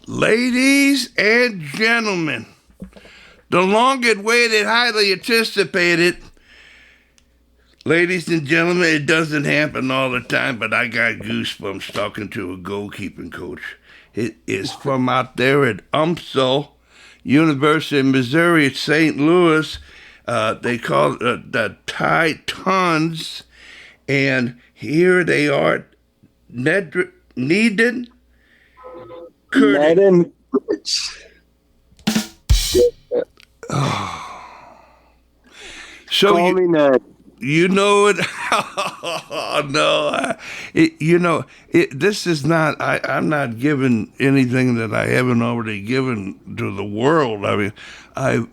Ladies and gentlemen, the long-awaited, highly anticipated. Ladies and gentlemen, it doesn't happen all the time, but I got goosebumps talking to a goalkeeping coach. It is from out there at UMSL, University of Missouri at St. Louis. They call it the Titans, and here they are, Nedin. Nedin. So Call me Ned. You know it. Oh, no. This is not, I'm not giving anything that I haven't already given to the world. I mean, I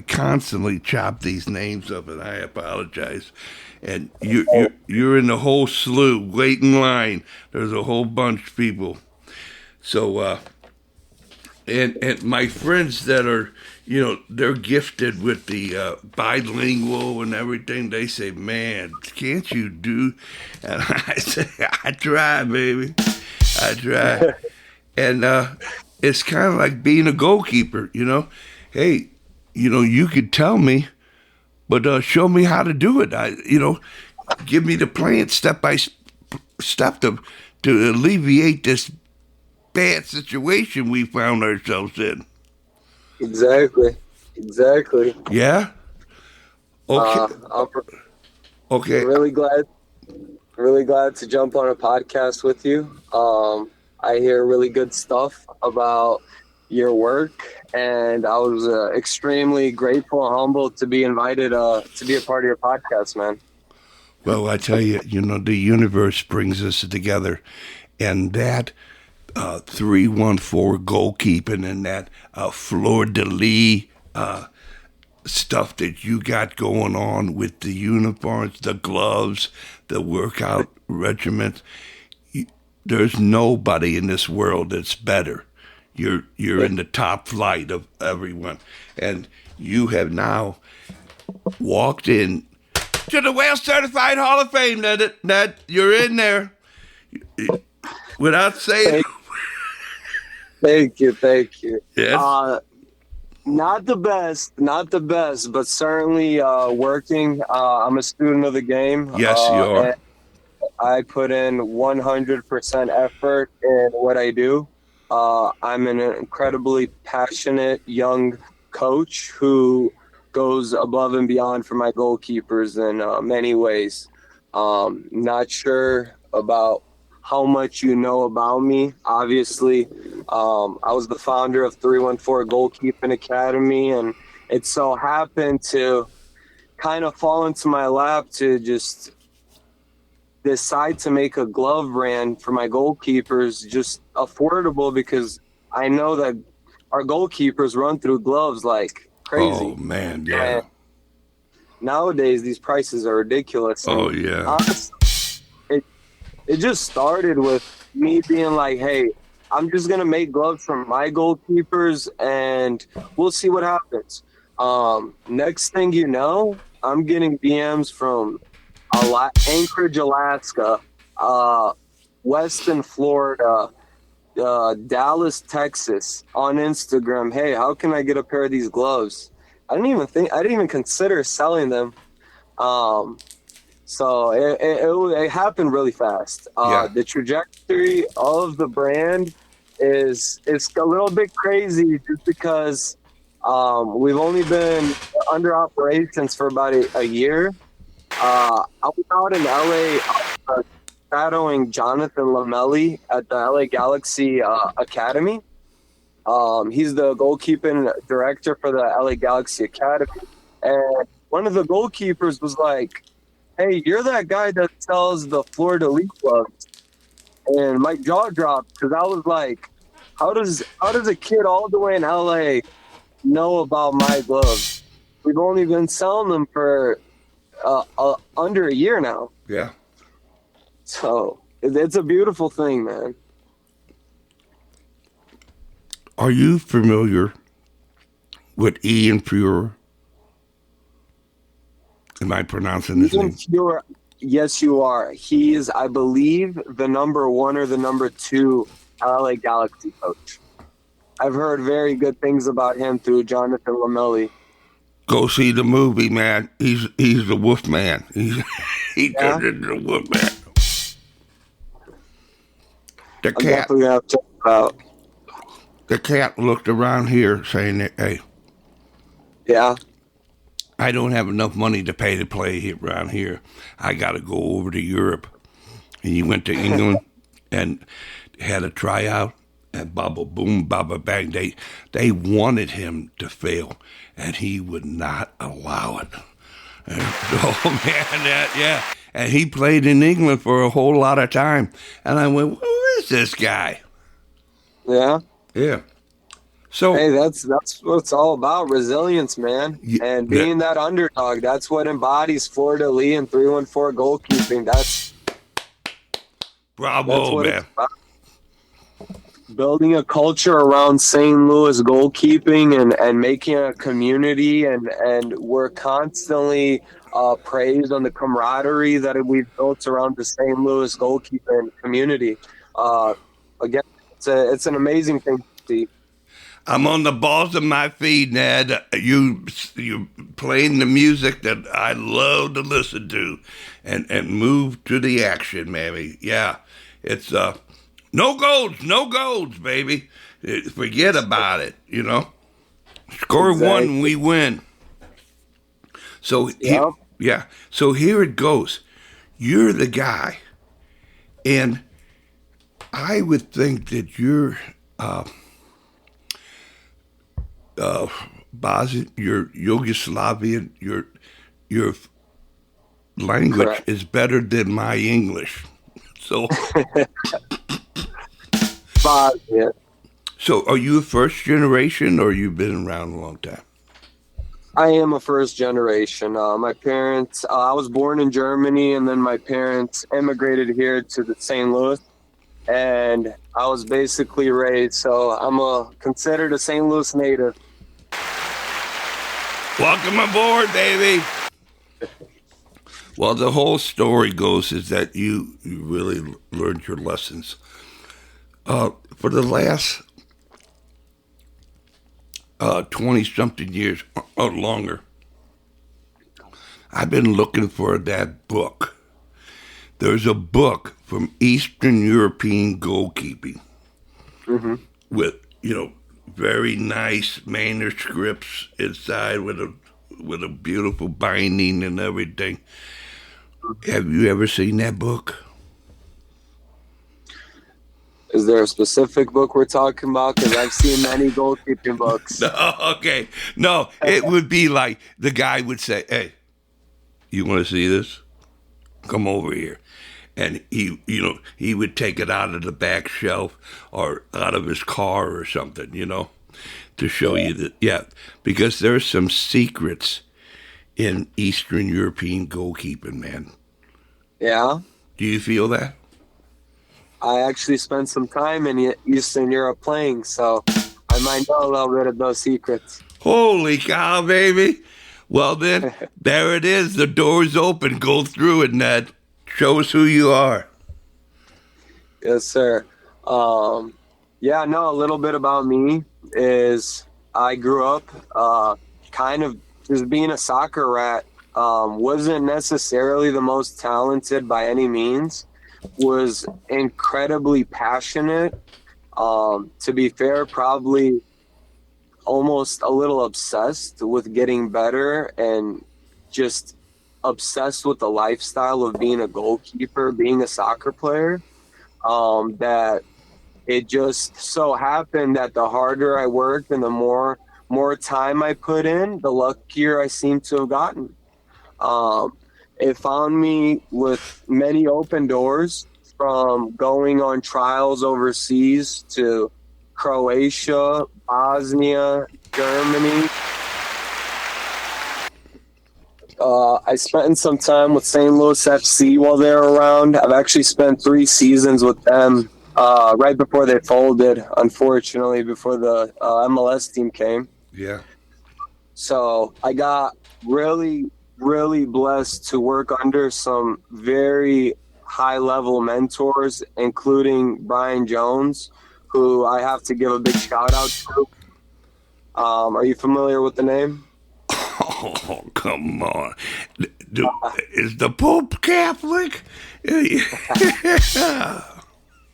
constantly chop these names up, and I apologize. And you're in the whole slew. Wait in line. There's a whole bunch of people. So, and my friends that are, they're gifted with the bilingual and everything. They say, man, can't you do? And I say, I try, baby. I try. And it's kind of like being a goalkeeper, Hey, you could tell me, but show me how to do it. Give me the plan step by step to alleviate this bad situation we found ourselves in. Exactly. Yeah. Okay. Okay. Really glad to jump on a podcast with you. I hear really good stuff about your work, and I was extremely grateful and humbled to be invited to be a part of your podcast, man. Well, I tell you, the universe brings us together, and that 314 goalkeeping and that fleur-de-lis stuff that you got going on with the uniforms, the gloves, the workout regiments. There's nobody in this world that's better. You're in the top flight of everyone, and you have now walked in to the Whale Certified Hall of Fame. Ned, you're in there without saying. Thank you. Yes. Not the best, but certainly working. I'm a student of the game. Yes, you are. And I put in 100% effort in what I do. I'm an incredibly passionate young coach who goes above and beyond for my goalkeepers in many ways. Not sure about how much you know about me. Obviously, I was the founder of 314 Goalkeeping Academy, and it so happened to kind of fall into my lap to just decide to make a glove brand for my goalkeepers, just affordable, because I know that our goalkeepers run through gloves like crazy. Oh, man, yeah. And nowadays, these prices are ridiculous. Oh, yeah. Honestly, it just started with me being like, hey, I'm just going to make gloves for my goalkeepers and we'll see what happens. Next thing you know, I'm getting DMs from Anchorage, Alaska, Weston, Florida, Dallas, Texas on Instagram. Hey, how can I get a pair of these gloves? I didn't even consider selling them. So it happened really fast. The trajectory of the brand it's a little bit crazy just because we've only been under operations for about a year. I was out in LA shadowing Jonathan Lamelli at the LA Galaxy Academy. He's the goalkeeping director for the LA Galaxy Academy. And one of the goalkeepers was like, hey, you're that guy that sells the fleur-de-lis gloves. And my jaw dropped because I was like, how does a kid all the way in LA know about my gloves? We've only been selling them for under a year now. Yeah. So it's a beautiful thing, man. Are you familiar with Ian Pure? Am I pronouncing his name? Yes, you are. He is, I believe, the number 1 or the number 2 LA Galaxy coach. I've heard very good things about him through Jonathan Lamelli. Go see the movie, man. He's the Wolf Man. He turned into the Wolf Man. The I'm cat. definitely gonna have to check it out. The cat looked around here saying, "Hey, Yeah. I don't have enough money to pay to play here around here. I got to go over to Europe." And he went to England and had a tryout. And baba boom, baba bang. They wanted him to fail, and he would not allow it. And, oh man, yeah. And he played in England for a whole lot of time. And I went, "Who is this guy?" Yeah. Yeah. So hey, that's what it's all about, resilience, man. And being that underdog, that's what embodies Fleur de Lis and 314 goalkeeping. That's bravo, man. It's about. Building a culture around St. Louis goalkeeping and making a community, and we're constantly praised on the camaraderie that we've built around the St. Louis goalkeeping community. Again, it's an amazing thing to see. I'm on the balls of my feet, Ned. You playing the music that I love to listen to, and move to the action, maybe. Yeah, it's no goals, baby. Forget about it. Score Exactly. one, we win. So So here it goes. You're the guy, and I would think that you're. Bosnian, your Yugoslavian, your language Correct. is better than my English. So, Bosnia. so are you a first generation, or you've been around a long time? I am a first generation. My parents, I was born in Germany, and then my parents immigrated here to the St. Louis, and I was basically raised. So I'm considered a St. Louis native. Welcome aboard, baby. Well, the whole story goes is that you really learned your lessons. For the last 20-something years or longer, I've been looking for that book. There's a book from Eastern European goalkeeping with, very nice manuscripts inside with a beautiful binding and everything. Have you ever seen that book? Is there a specific book we're talking about? Because I've seen many goalkeeping books. No, okay. No, it would be like the guy would say, "Hey, you want to see this? Come over here." And he would take it out of the back shelf or out of his car or something, to show you that, because there's some secrets in Eastern European goalkeeping, man. Yeah. Do you feel that? I actually spent some time in Eastern Europe playing, so I might know a little bit of those secrets. Holy cow, baby. Well, then, there it is. The door's open. Go through it, Ned. Show us who you are. Yes, sir. A little bit about me is I grew up kind of just being a soccer rat. Wasn't necessarily the most talented by any means. Was incredibly passionate. To be fair, probably almost a little obsessed with getting better, and just obsessed with the lifestyle of being a goalkeeper, being a soccer player. That it just so happened that the harder I worked and the more time I put in, the luckier I seem to have gotten. It found me with many open doors, from going on trials overseas to Croatia, Bosnia, Germany. I spent some time with St. Louis FC while they were around. I've actually spent 3 seasons with them right before they folded, unfortunately, before the MLS team came. Yeah. So I got really, really blessed to work under some very high-level mentors, including Brian Jones, who I have to give a big shout out to. Are you familiar with the name? Oh, come on. Is the Pope Catholic?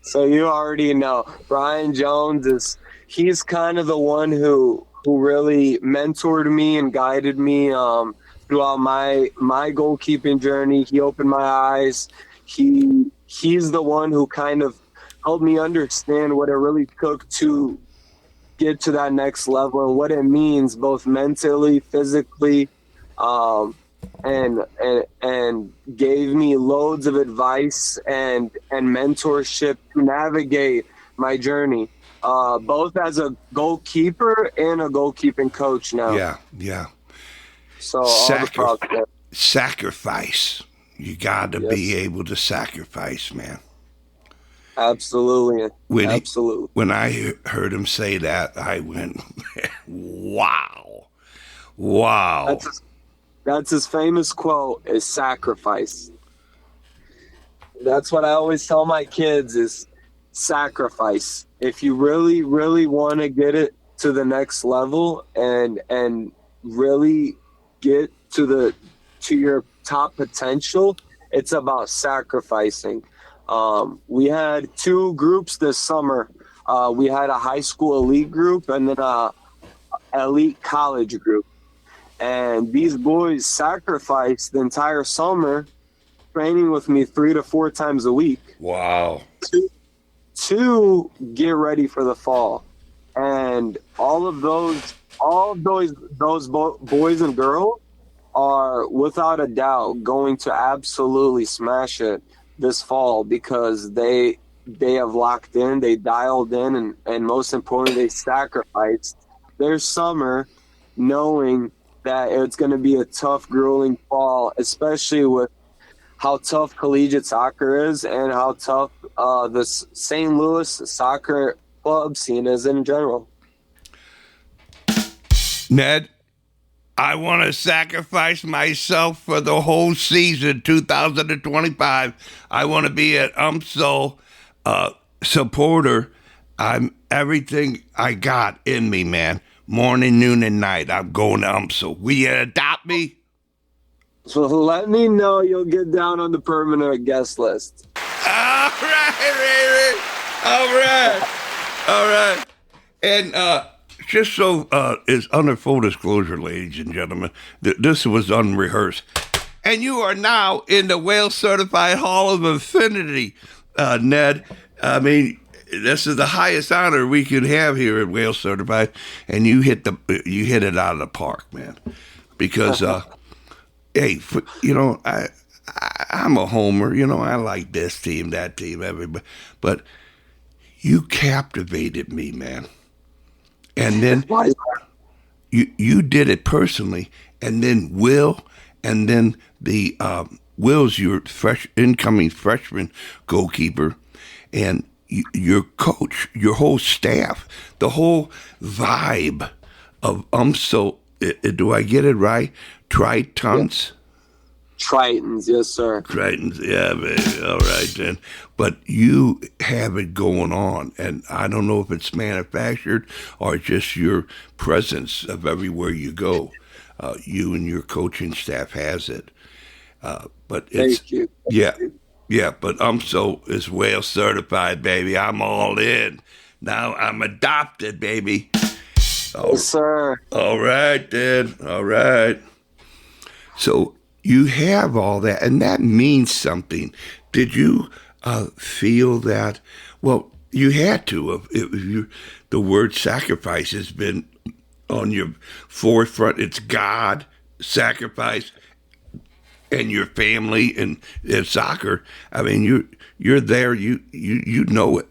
So you already know Brian Jones he's kind of the one who really mentored me and guided me throughout my goalkeeping journey. He opened my eyes. He's the one who kind of helped me understand what it really took to get to that next level and what it means both mentally, physically, and gave me loads of advice and mentorship to navigate my journey, both as a goalkeeper and a goalkeeping coach now. Yeah. So all the props there. Sacrifice. You got to be able to sacrifice, man. Absolutely. When I heard him say that, I went, wow. That's his famous quote, is sacrifice. That's what I always tell my kids is sacrifice. If you really, really want to get it to the next level and really get to your top potential, it's about sacrificing. We had 2 groups this summer. We had a high school elite group and then a elite college group. And these boys sacrificed the entire summer training with me 3 to 4 times a week. Wow. To get ready for the fall. And all of those boys and girls are without a doubt going to absolutely smash it this fall because they have locked in, they dialed in, and most importantly, they sacrificed their summer knowing that it's going to be a tough, grueling fall, especially with how tough collegiate soccer is and how tough the St. Louis soccer club scene is in general. Ned, I want to sacrifice myself for the whole season, 2025. I want to be an UMSL supporter. I'm everything I got in me, man. Morning, noon, and night. I'm going to UMSL. Will you adopt me? So let me know. You'll get down on the permanent guest list. All right, Raven. All right. And just so is under full disclosure, ladies and gentlemen, this was unrehearsed. And you are now in the Wales Certified Hall of Affinity, Ned. I mean, this is the highest honor we could have here at Wales Certified, and you hit it out of the park, man. Because, hey, I'm a homer. I like this team, that team, everybody. But you captivated me, man. And then you did it personally, and then Will, and then the Will's your incoming freshman goalkeeper, and your coach, your whole staff, the whole vibe of UMSL. Do I get it right? Tritons? Tritons, yes, sir. Tritons, yeah, baby. All right, then. But you have it going on, and I don't know if it's manufactured or just your presence of everywhere you go. You and your coaching staff has it. But it's Thank you. yeah. But UMSL is Wales certified, baby. I'm all in. Now I'm adopted, baby. Yes, sir. All right, then. All right. So you have all that, and that means something. Did you feel that? Well, you had to. The word sacrifice has been on your forefront. It's God, sacrifice, and your family and soccer. I mean, you're there. You know it.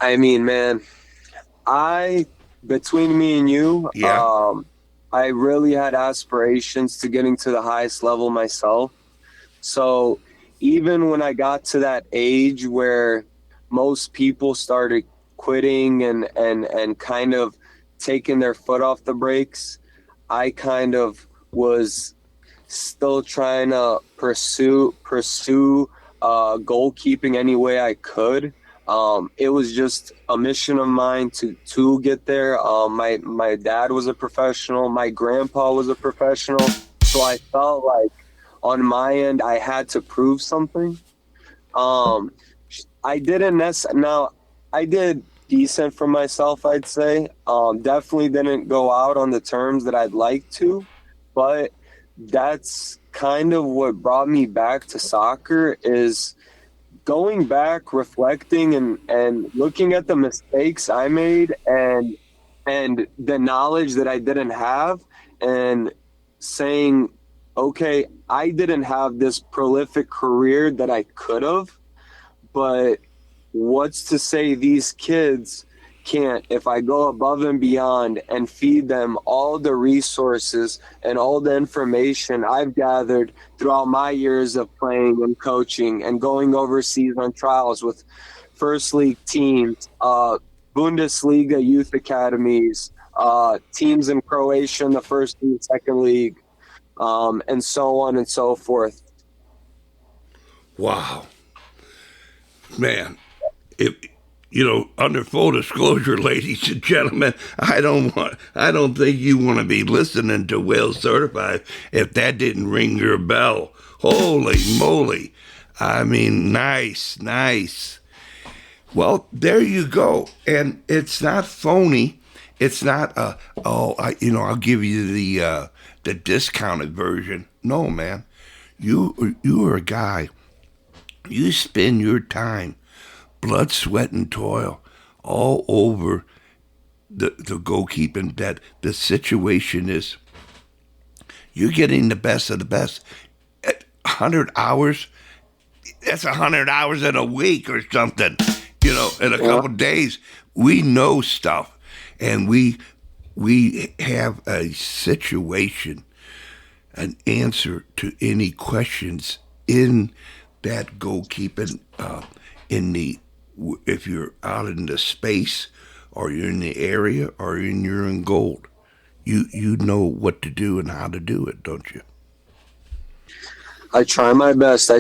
I mean, man, between me and you, I really had aspirations to getting to the highest level myself. So even when I got to that age where most people started quitting and kind of taking their foot off the brakes, I kind of was still trying to pursue goalkeeping any way I could. It was just a mission of mine to get there. My dad was a professional. My grandpa was a professional. So I felt like on my end, I had to prove something. Um, I didn't necessarily. Now, I did decent for myself, I'd say. Definitely didn't go out on the terms that I'd like to, but that's kind of what brought me back to soccer is going back, reflecting and looking at the mistakes I made and the knowledge that I didn't have and saying, okay, I didn't have this prolific career that I could have, but what's to say these kids can't if I go above and beyond and feed them all the resources and all the information I've gathered throughout my years of playing and coaching and going overseas on trials with first league teams, Bundesliga youth academies, teams in Croatia in the first and second league, and so on and so forth. Wow. Man, if under full disclosure, ladies and gentlemen, I don't think you want to be listening to Wales Certified if that didn't ring your bell. Holy moly. I mean, nice. Well, there you go. And it's not phony. It's not I'll give you the discounted version. No, man. You are a guy. You spend your time, blood, sweat, and toil, all over the goalkeeping. That the situation is, you're getting the best of the best. At 100 hours, that's 100 hours in a week or something. In a couple of days, we know stuff, and we have a situation, an answer to any questions in that goalkeeping, if you're out in the space or you're in the area or you're in gold, you know what to do and how to do it, don't you? I try my best.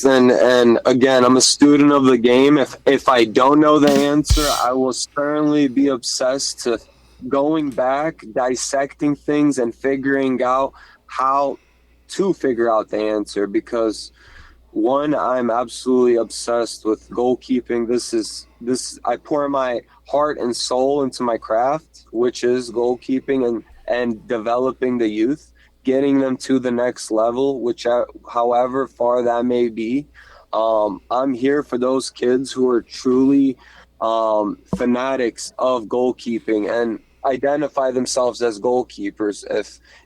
And again, I'm a student of the game. If I don't know the answer, I will certainly be obsessed to going back, dissecting things, and figuring out how to figure out the answer. Because one, I'm absolutely obsessed with goalkeeping. I pour my heart and soul into my craft, which is goalkeeping and developing the youth, getting them to the next level, however far that may be. I'm here for those kids who are truly fanatics of goalkeeping and identify themselves as goalkeepers.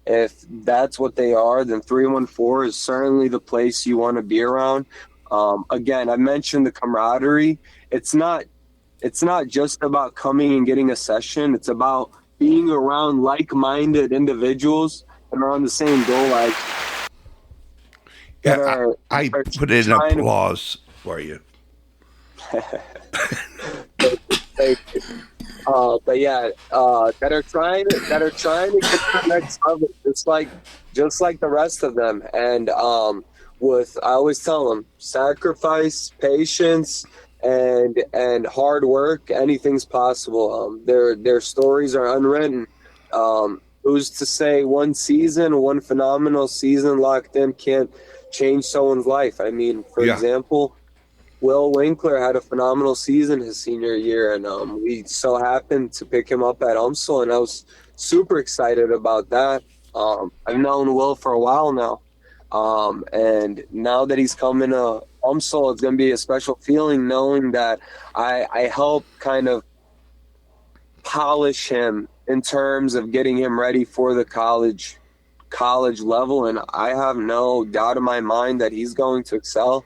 If that's what they are, then 314 is certainly the place you want to be around. Again, I mentioned the camaraderie. It's not just about coming and getting a session. It's about being around like-minded individuals and are on the same goal. I put in applause for you. Thank you. But yeah, that are trying to get to the next level, just like the rest of them. And I always tell them, sacrifice, patience, and hard work. Anything's possible. Their stories are unwritten. Who's to say one phenomenal season locked in can't change someone's life? I mean, for example, Will Winkler had a phenomenal season his senior year, and we so happened to pick him up at UMSL, and I was super excited about that. I've known Will for a while now, and now that he's coming to UMSL, it's going to be a special feeling knowing that I helped kind of polish him in terms of getting him ready for the college level, and I have no doubt in my mind that he's going to excel.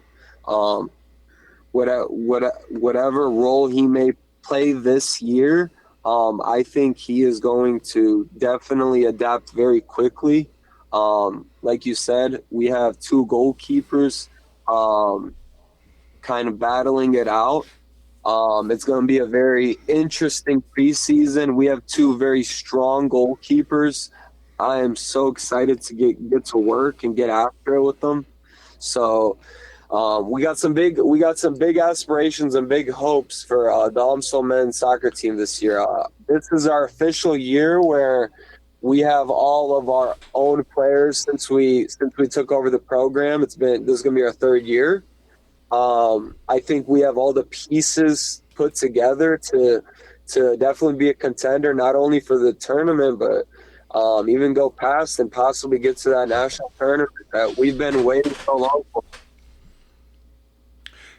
Whatever role he may play this year, I think he is going to definitely adapt very quickly. Like you said, we have two goalkeepers kind of battling it out. It's going to be a very interesting preseason. We have two very strong goalkeepers. I am so excited to get to work and get after it with them. So We got some big aspirations and big hopes for the UMSL men's soccer team this year. This is our official year where we have all of our own players since we took over the program. This is going to be our third year. I think we have all the pieces put together to definitely be a contender, not only for the tournament, but even go past and possibly get to that national tournament that we've been waiting so long for.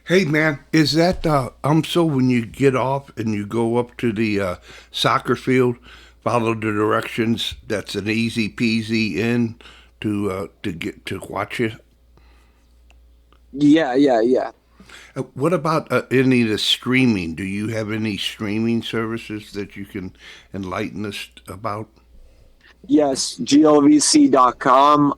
Hey man, is that so when you get off and you go up to the soccer field, follow the directions? That's an easy peasy in to get to watch it. Yeah, yeah, yeah. What about any of the streaming? Do you have any streaming services that you can enlighten us about? Yes, govc.com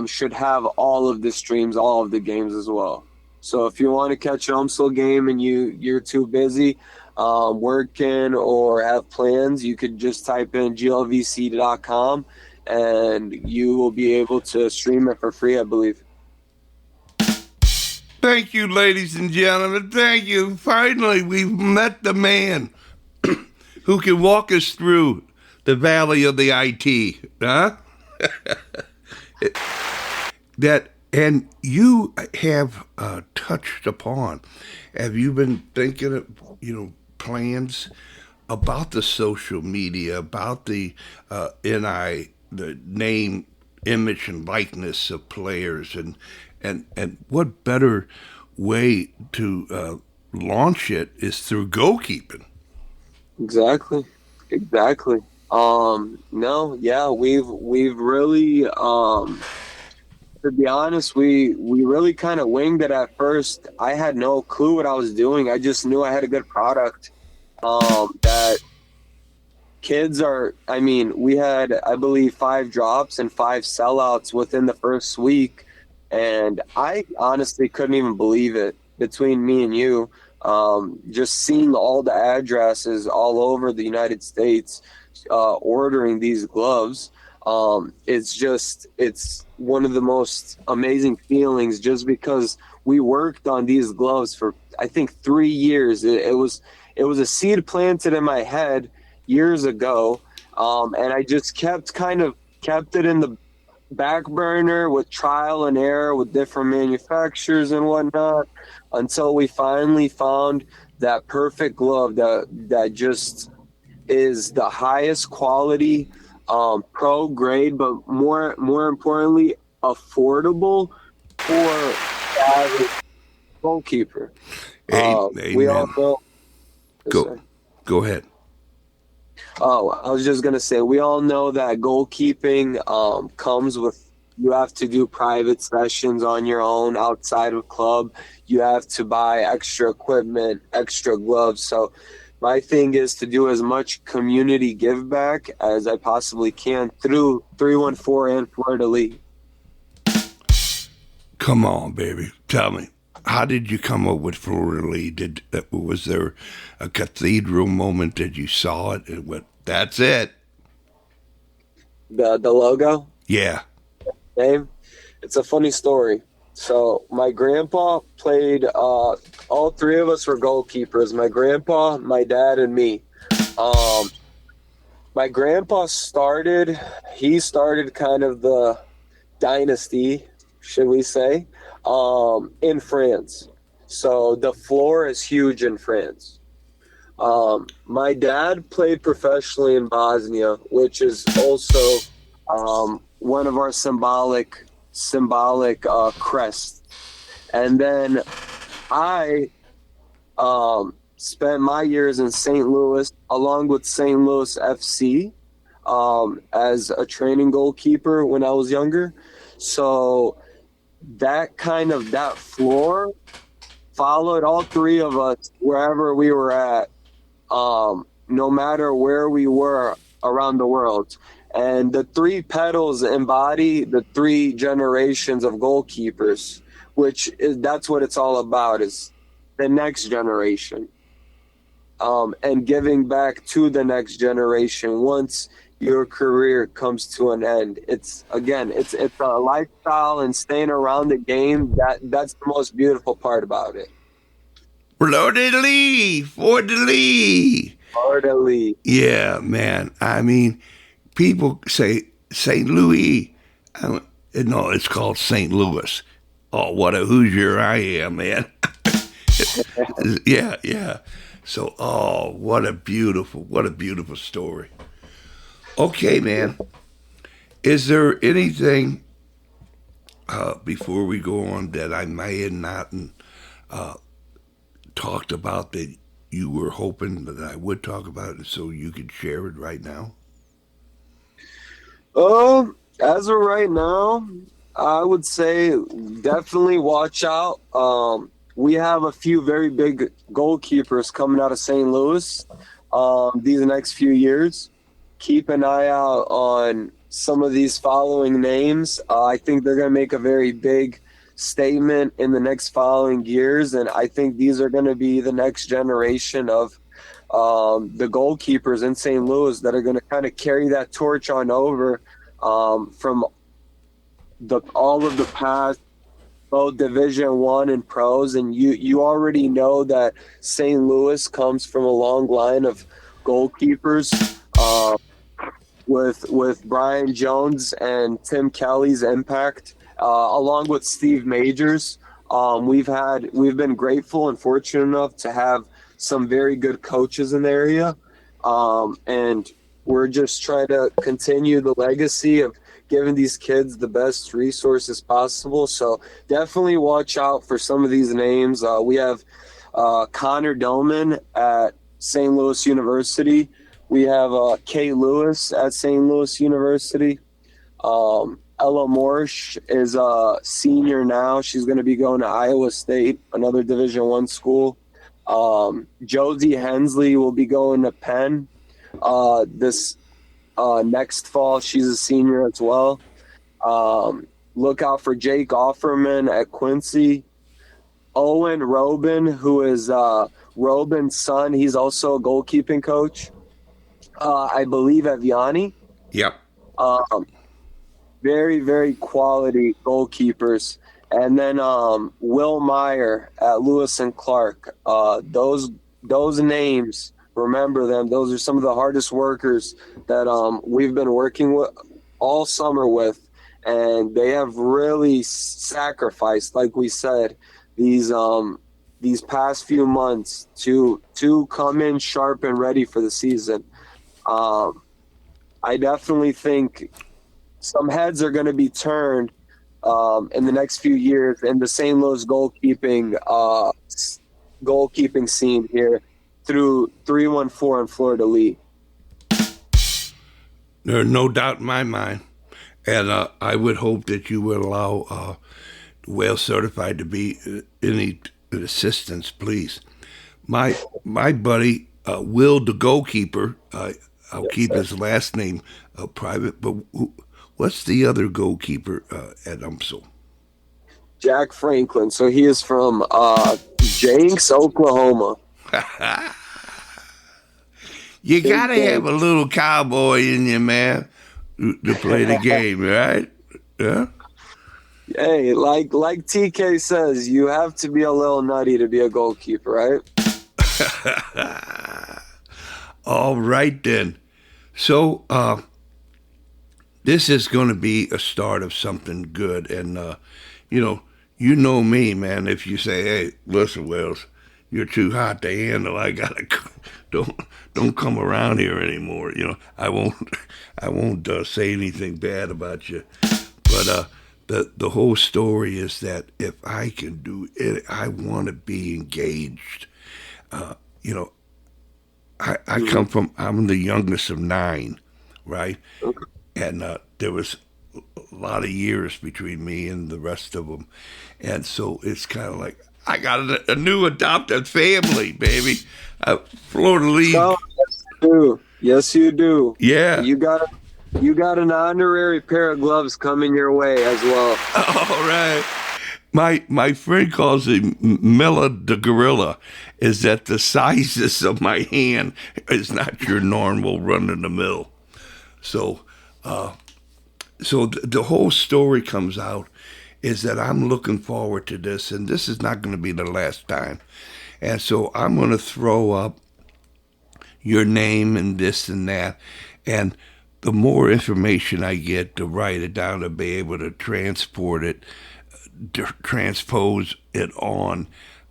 should have all of the streams, all of the games as well. So if you want to catch an UMSL game and you're too busy working or have plans, you could just type in glvc.com and you will be able to stream it for free, I believe. Thank you, ladies and gentlemen. Thank you. Finally, we've met the man who can walk us through the valley of the IT. Huh? That and you have touched upon. Have you been thinking of plans about the social media, about the the name, image, and likeness of players, and what better way to launch it is through goalkeeping. Exactly. Exactly. No, yeah, we've really to be honest, we really kind of winged it at first. I had no clue what I was doing. I just knew I had a good product. That kids are, I mean, we had, I believe, 5 drops and 5 sellouts within the first week. And I honestly couldn't even believe it between me and you. Just seeing all the addresses all over the United States ordering these gloves. It's one of the most amazing feelings just because we worked on these gloves for, I think, 3 years. It was a seed planted in my head years ago. And I just kept it in the back burner with trial and error with different manufacturers and whatnot until we finally found that perfect glove that just is the highest quality, pro grade, but more importantly, affordable for the average goalkeeper. Amen. We all know. Go ahead. Oh, I was just gonna say, we all know that goalkeeping comes with, you have to do private sessions on your own outside of club. You have to buy extra equipment, extra gloves. So my thing is to do as much community give back as I possibly can through 314 and Florida League. Come on, baby. Tell me, how did you come up with Florida Lee? Was there a cathedral moment that you saw it and went, "That's it"? The logo Yeah. name. It's a funny story. So my grandpa played. All 3 of us were goalkeepers. My grandpa, my dad, and me. My grandpa started. He started kind of the dynasty, should we say, in France. So the floor is huge in France. My dad played professionally in Bosnia, which is also one of our symbolic crests. And then I spent my years in St. Louis, along with St. Louis FC, as a training goalkeeper when I was younger. So that floor followed all 3 of us wherever we were at, no matter where we were around the world. And the 3 pedals embody the 3 generations of goalkeepers, that's what it's all about, is the next generation. And giving back to the next generation once your career comes to an end. It's again, it's a lifestyle and staying around the game. That's the most beautiful part about it. Fleur de lis, for de lis. Totally. Yeah, man. I mean, people say St. Louis. No, it's called St. Louis. Oh, what a Hoosier I am, man. Yeah, yeah. So, oh, what a beautiful story. Okay, man. Is there anything before we go on that I may have not talked about that you were hoping that I would talk about, so you could share it right now? As of right now, I would say definitely watch out. We have a few very big goalkeepers coming out of St. Louis these next few years. Keep an eye out on some of these following names. I think they're going to make a very big statement in the next following years, and I think these are going to be the next generation of the goalkeepers in St. Louis that are going to kind of carry that torch on over from all of the past, both Division One and pros. And you already know that St. Louis comes from a long line of goalkeepers. With Brian Jones and Tim Kelly's impact, along with Steve Majors. We've been grateful and fortunate enough to have some very good coaches in the area, and we're just trying to continue the legacy of giving these kids the best resources possible. So definitely watch out for some of these names. We have Connor Doman at St. Louis University. We have Kay Lewis at St. Louis University. Ella Morsch is a senior now. She's going to be going to Iowa State, another Division I school. Josie Hensley will be going to Penn this next fall. She's a senior as well. Look out for Jake Offerman at Quincy. Owen Robin, who is Robin's son. He's also a goalkeeping coach. I believe at Vianney. Yep. Very, very quality goalkeepers. And then Will Meyer at Lewis and Clark. Those names, remember them. Those are some of the hardest workers that we've been working with all summer with. And they have really sacrificed, like we said, these past few months to come in sharp and ready for the season. I definitely think some heads are going to be turned in the next few years in the St. Louis goalkeeping scene here through 314 and Fleur de lis. There's no doubt in my mind. And I would hope that you would allow Whale Certified to be any assistance, please. My buddy, Will, the goalkeeper, I'll keep his last name private, but what's the other goalkeeper at UMSL? Jack Franklin. So he is from Jenks, Oklahoma. You got to have a little cowboy in you, man, to play the game, right? Yeah. Hey, like TK says, you have to be a little nutty to be a goalkeeper, right? All right, then. So this is going to be a start of something good. And, you know me, man. If you say, hey, listen, Wells, you're too hot to handle. I got to don't come around here anymore. I won't say anything bad about you. But the whole story is that if I can do it, I want to be engaged. I'm the youngest of 9, right? And there was a lot of years between me and the rest of them. And so it's kind of like, I got a new adopted family, baby. Fleur de lis. Oh, yes, you do. Yes, you do. Yeah. You got an honorary pair of gloves coming your way as well. All right. My friend calls it Milla the gorilla, is that the sizes of my hand is not your normal run-of-the-mill. So, the whole story comes out is that I'm looking forward to this, and this is not going to be the last time. And so I'm going to throw up your name and this and that. And the more information I get to write it down, to be able to transport it, to transpose it on,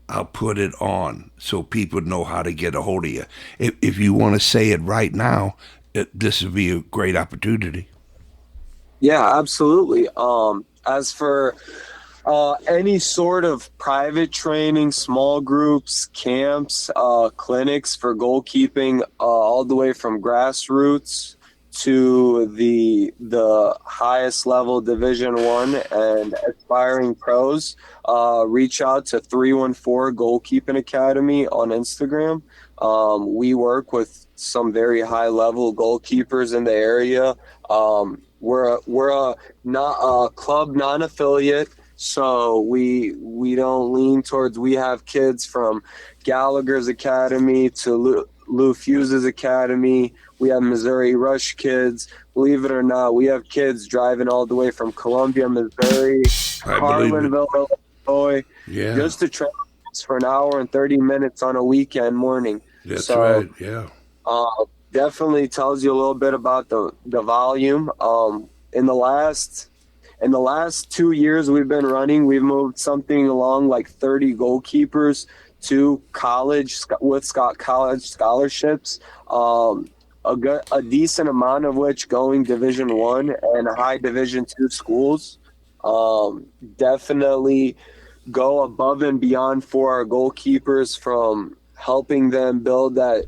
I'll put it on so people know how to get a hold of you. If you want to say it right now, this would be a great opportunity. Yeah, absolutely. As for any sort of private training, small groups, camps, clinics for goalkeeping, all the way from grassroots to the highest level Division 1 and aspiring pros, reach out to 314 Goalkeeping Academy on Instagram. We work with some very high level goalkeepers in the area. We're a not a club non-affiliate, so we don't lean towards. We have kids from Gallagher's Academy to Lou Fuse's Academy. We have Missouri Rush kids. Believe it or not, we have kids driving all the way from Columbia, Missouri, I believe it. Harlanville, Illinois, Yeah, just to travel for an hour and 30 minutes on a weekend morning. that's So right. Yeah. definitely tells you a little bit about the volume. In the last 2 years we've been running, we've moved something along like 30 goalkeepers to college with college scholarships. A decent amount of which going Division 1 and high Division 2 schools. Definitely go above and beyond for our goalkeepers, from helping them build the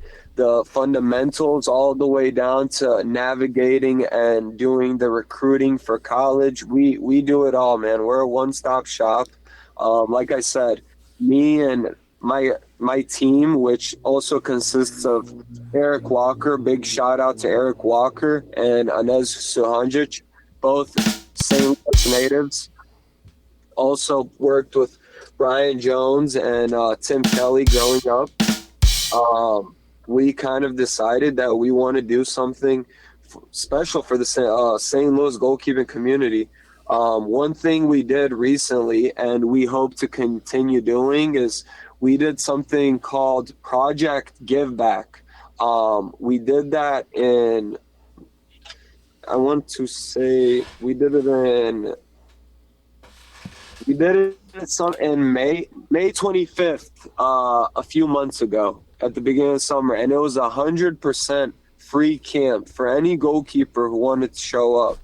fundamentals all the way down to navigating and doing the recruiting for college. We do it all, man. We're a one-stop shop. Like I said, me and my team, which also consists of Eric Walker, big shout out to Eric Walker, and Anez Suhanjic, both St. Louis natives. Also worked with Brian Jones and Tim Kelly growing up. We kind of decided that we want to do something special for the St. Louis goalkeeping community. One thing we did recently, and we hope to continue doing, is we did something called Project Give Back. We did that I want to say we did it in May 25th, a few months ago at the beginning of summer, and it was 100% free camp for any goalkeeper who wanted to show up.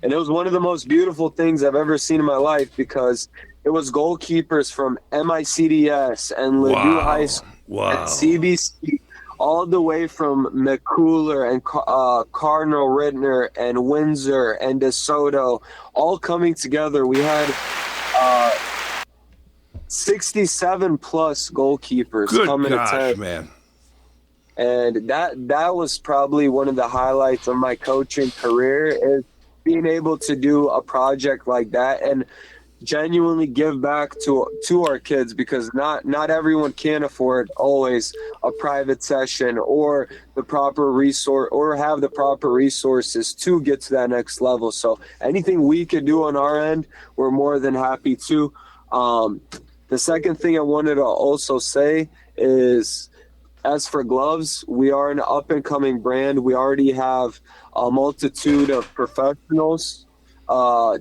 And it was one of the most beautiful things I've ever seen in my life, because it was goalkeepers from MICDS and Ladue High School and CBC, all the way from McCooler and Cardinal Rittner and Windsor and DeSoto, all coming together. We had 67 plus goalkeepers Good come and gosh, attend. man. And that was probably one of the highlights of my coaching career, is being able to do a project like that and genuinely give back to our kids, because not everyone can afford always a private session or the proper resource, or have the proper resources to get to that next level. So anything we could do on our end, we're more than happy to. The second thing I wanted to also say is, as for gloves, we are an up-and-coming brand. We already have a multitude of professionals,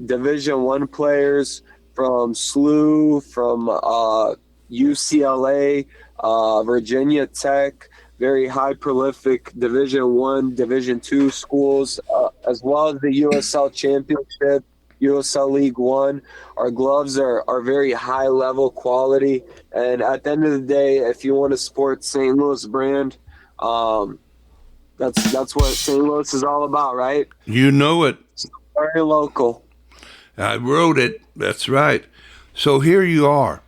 Division 1 players from SLU, from UCLA, Virginia Tech, very high prolific Division 1, Division 2 schools, as well as the USL Championship, USL League One. Our gloves are very high level quality, and at the end of the day, if you want to support St. Louis brand, that's what St. Louis is all about, right? You know it. Very local. I wrote it. That's right. So here you are.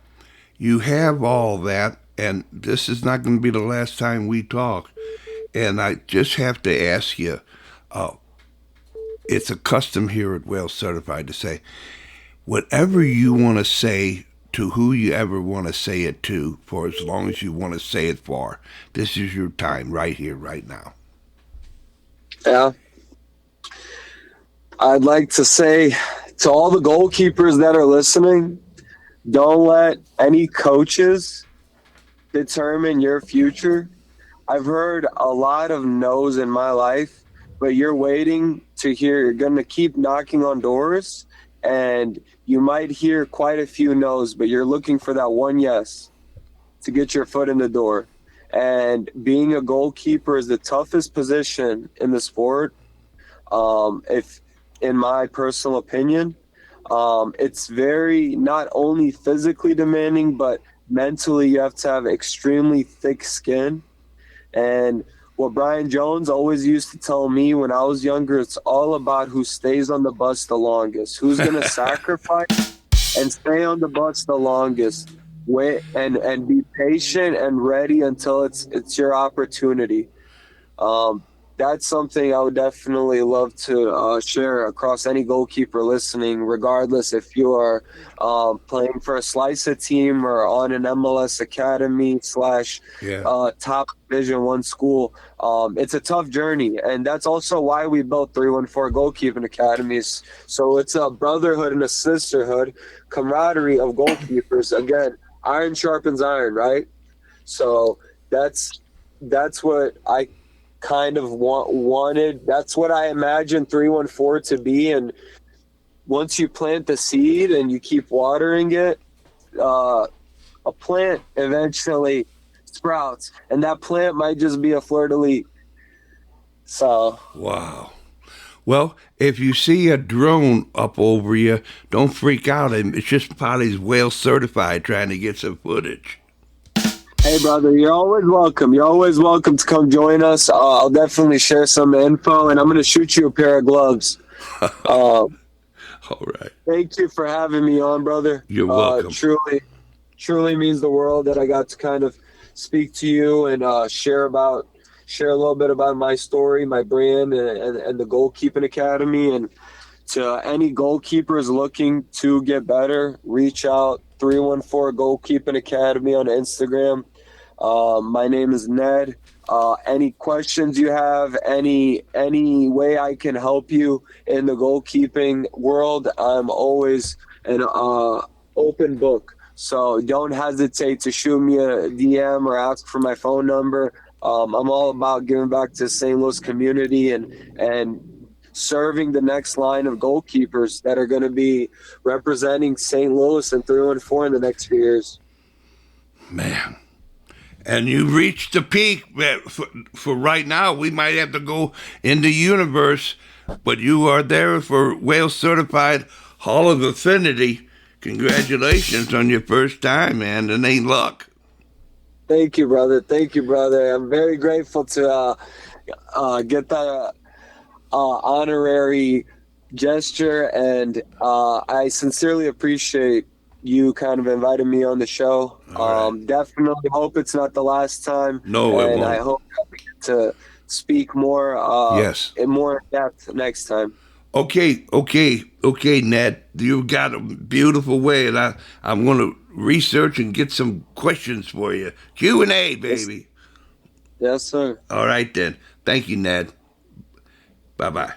You have all that, and this is not going to be the last time we talk. And I just have to ask you, it's a custom here at Wales Certified to say, whatever you want to say to who you ever want to say it to, for as long as you want to say it for, this is your time right here, right now. Yeah. I'd like to say to all the goalkeepers that are listening, don't let any coaches determine your future. I've heard a lot of no's in my life, but you're waiting to hear, you're going to keep knocking on doors, and you might hear quite a few no's, but you're looking for that one yes to get your foot in the door. And being a goalkeeper is the toughest position in the sport. If, in my personal opinion, it's very not only physically demanding, but mentally you have to have extremely thick skin. And what Brian Jones always used to tell me when I was younger, it's all about who stays on the bus the longest, who's going to sacrifice and stay on the bus the longest. Wait and be patient and ready until it's your opportunity. That's something I would definitely love to share across any goalkeeper listening, regardless if you are playing for a Slicer team or on an MLS academy / top Division I school. It's a tough journey, and that's also why we built 314 goalkeeping academies. So it's a brotherhood and a sisterhood, camaraderie of goalkeepers. Again, iron sharpens iron, right? So that's what I kind of wanted. That's what I imagined 314 to be. And once you plant the seed and you keep watering it, a plant eventually sprouts, and that plant might just be a fleur-de-lis. So wow. Well, if you see a drone up over you, don't freak out. It's just Potty's whale certified trying to get some footage. hey, brother, you're always welcome. You're always welcome to come join us. I'll definitely share some info, and I'm going to shoot you a pair of gloves. All right. Thank you for having me on, brother. You're welcome. Truly means the world that I got to kind of speak to you and share a little bit about my story, my brand, and the Goalkeeping Academy. And to any goalkeepers looking to get better, reach out. 314 Goalkeeping Academy on Instagram. My name is Ned. Any questions you have, any way I can help you in the goalkeeping world, I'm always an open book. So don't hesitate to shoot me a DM or ask for my phone number. I'm all about giving back to the St. Louis community and serving the next line of goalkeepers that are going to be representing St. Louis and 314 in the next few years. Man. And you reached the peak. For right now, we might have to go in the universe, but you are there for Whale Certified Hall of Affinity. Congratulations on your first time, man. It ain't luck. Thank you, brother. Thank you, brother. I'm very grateful to get that honorary gesture, and I sincerely appreciate you kind of invited me on the show. Right. Definitely hope it's not the last time. No, it won't. I hope we get to speak more in more depth next time. Okay, Ned. You've got a beautiful way, and I'm going to research and get some questions for you. Q&A, baby. Yes, sir. All right, then. Thank you, Ned. Bye-bye.